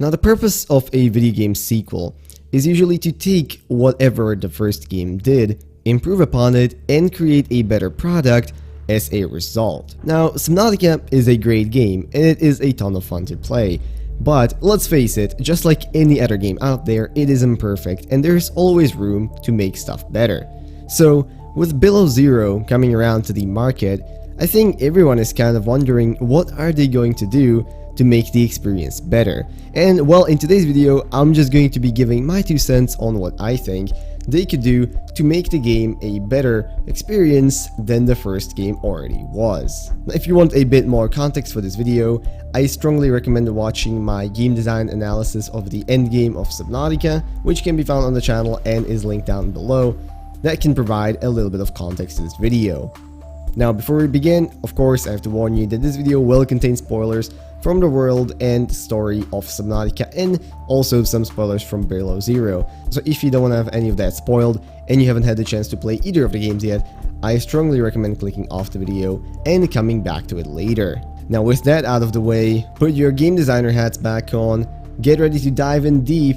Now, the purpose of a video game sequel is usually to take whatever the first game did, improve upon it, and create a better product as a result. Now, Subnautica is a great game, and it is a ton of fun to play. But let's face it, just like any other game out there, it is imperfect, and there's always room to make stuff better. So, with Below Zero coming around to the market, I think everyone is kind of wondering what are they going to do to make the experience better. And well, in today's video, I'm just going to be giving my 2 cents on what I think they could do to make the game a better experience than the first game already was. Now, if you want a bit more context for this video, I strongly recommend watching my game design analysis of the endgame of Subnautica, which can be found on the channel and is linked down below. That can provide a little bit of context to this video. Now, before we begin, of course, I have to warn you that this video will contain spoilers from the world and story of Subnautica and also some spoilers from Below Zero. So if you don't want to have any of that spoiled and you haven't had the chance to play either of the games yet, I strongly recommend clicking off the video and coming back to it later. Now, with that out of the way, put your game designer hats back on, get ready to dive in deep,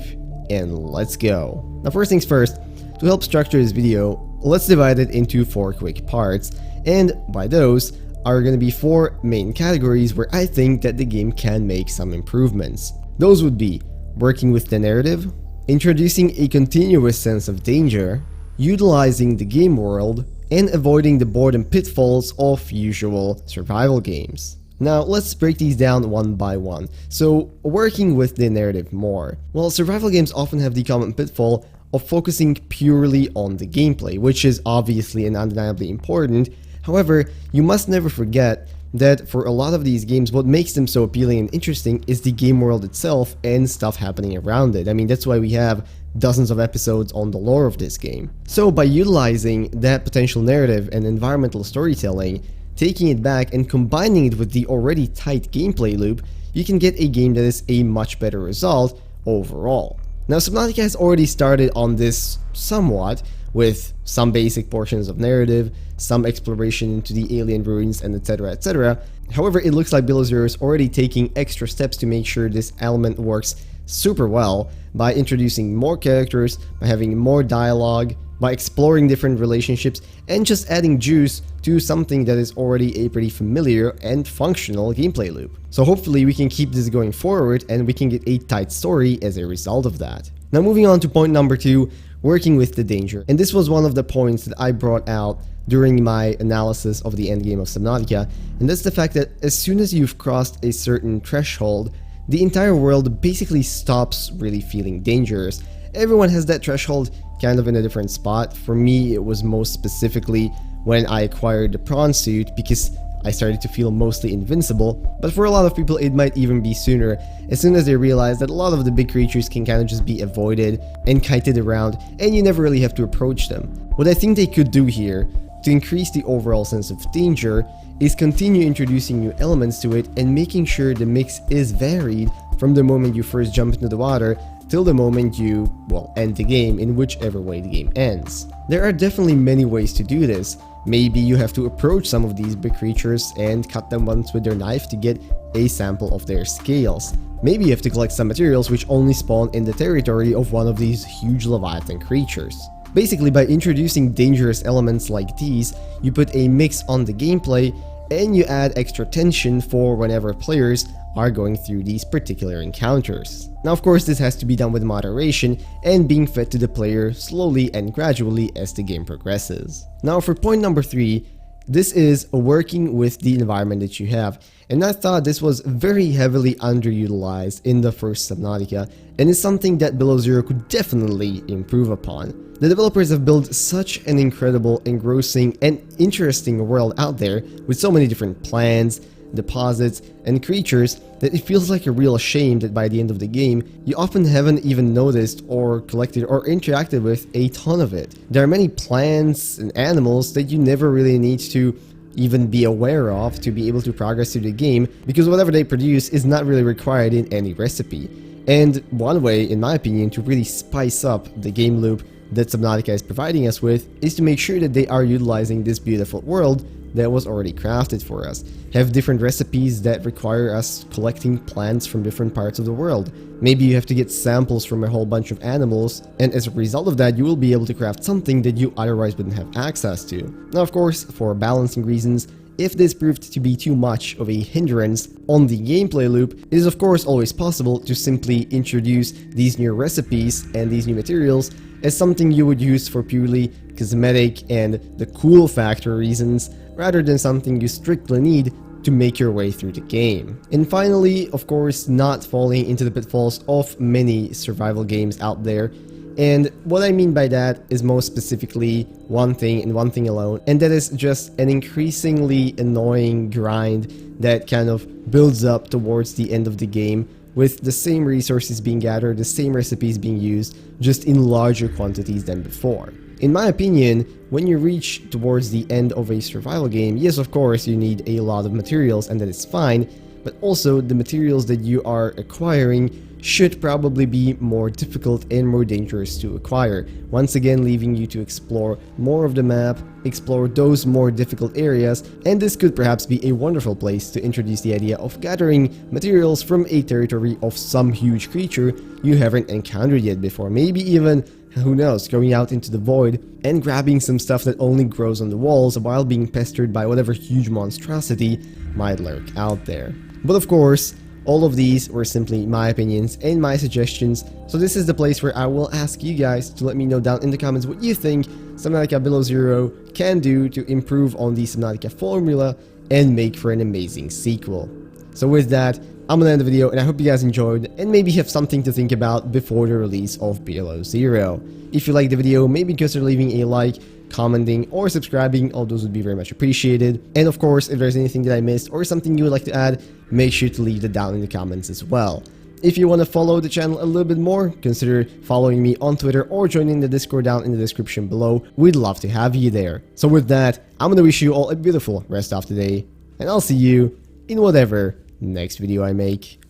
and let's go. Now, first things first, to help structure this video, let's divide it into 4 quick parts, and by those are going to be 4 main categories where I think that the game can make some improvements. Those would be working with the narrative, introducing a continuous sense of danger, utilizing the game world, and avoiding the boredom pitfalls of usual survival games. Now, let's break these down one by one. So, working with the narrative more. Well, survival games often have the common pitfall of focusing purely on the gameplay, which is obviously and undeniably important. However, you must never forget that for a lot of these games, what makes them so appealing and interesting is the game world itself and stuff happening around it. I mean, that's why we have dozens of episodes on the lore of this game. So by utilizing that potential narrative and environmental storytelling, taking it back and combining it with the already tight gameplay loop, you can get a game that is a much better result overall. Now, Subnautica has already started on this somewhat, with some basic portions of narrative, some exploration into the alien ruins, and etc, etc. However, it looks like Below Zero is already taking extra steps to make sure this element works super well by introducing more characters, by having more dialogue, by exploring different relationships, and just adding juice to something that is already a pretty familiar and functional gameplay loop. So hopefully we can keep this going forward and we can get a tight story as a result of that. Now, moving on to point number 2, working with the danger. And this was one of the points that I brought out during my analysis of the endgame of Subnautica, and that's the fact that as soon as you've crossed a certain threshold, the entire world basically stops really feeling dangerous. Everyone has that threshold kind of in a different spot. For me, it was most specifically when I acquired the prawn suit, because I started to feel mostly invincible, but for a lot of people it might even be sooner, as soon as they realize that a lot of the big creatures can kind of just be avoided and kited around and you never really have to approach them. What I think they could do here to increase the overall sense of danger is continue introducing new elements to it and making sure the mix is varied from the moment you first jump into the water till the moment you, well, end the game in whichever way the game ends. There are definitely many ways to do this. Maybe you have to approach some of these big creatures and cut them once with your knife to get a sample of their scales. Maybe you have to collect some materials which only spawn in the territory of one of these huge Leviathan creatures. Basically, by introducing dangerous elements like these, you put a mix on the gameplay and you add extra tension for whenever players are going through these particular encounters. Now, of course, this has to be done with moderation and being fed to the player slowly and gradually as the game progresses. Now, for point number 3, this is working with the environment that you have, and I thought this was very heavily underutilized in the first Subnautica, and is something that Below Zero could definitely improve upon. The developers have built such an incredible, engrossing, and interesting world out there with so many different plans, deposits, and creatures that it feels like a real shame that by the end of the game, you often haven't even noticed or collected or interacted with a ton of it. There are many plants and animals that you never really need to even be aware of to be able to progress through the game, because whatever they produce is not really required in any recipe. And one way, in my opinion, to really spice up the game loop that Subnautica is providing us with is to make sure that they are utilizing this beautiful world that was already crafted for us, have different recipes that require us collecting plants from different parts of the world. Maybe you have to get samples from a whole bunch of animals, and as a result of that, you will be able to craft something that you otherwise wouldn't have access to. Now, of course, for balancing reasons, if this proved to be too much of a hindrance on the gameplay loop, it is of course always possible to simply introduce these new recipes and these new materials as something you would use for purely cosmetic and the cool factor reasons, rather than something you strictly need to make your way through the game. And finally, of course, not falling into the pitfalls of many survival games out there. And what I mean by that is most specifically one thing and one thing alone, and that is just an increasingly annoying grind that kind of builds up towards the end of the game, with the same resources being gathered, the same recipes being used, just in larger quantities than before. In my opinion, when you reach towards the end of a survival game, yes, of course, you need a lot of materials, and that is fine, but also the materials that you are acquiring should probably be more difficult and more dangerous to acquire, once again leaving you to explore more of the map, explore those more difficult areas, and this could perhaps be a wonderful place to introduce the idea of gathering materials from a territory of some huge creature you haven't encountered yet before, maybe even, who knows, going out into the void and grabbing some stuff that only grows on the walls while being pestered by whatever huge monstrosity might lurk out there. But of course, all of these were simply my opinions and my suggestions, so this is the place where I will ask you guys to let me know down in the comments what you think Subnautica Below Zero can do to improve on the Subnautica formula and make for an amazing sequel. So with that, I'm gonna end the video, and I hope you guys enjoyed and maybe have something to think about before the release of Below Zero. If you liked the video, maybe consider leaving a like, commenting, or subscribing. All those would be very much appreciated. And of course, if there's anything that I missed or something you would like to add, make sure to leave it down in the comments as well. If you want to follow the channel a little bit more, consider following me on Twitter or joining the Discord down in the description below. We'd love to have you there. So with that, I'm gonna wish you all a beautiful rest of the day, and I'll see you in whatever next video I make.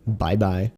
Bye bye.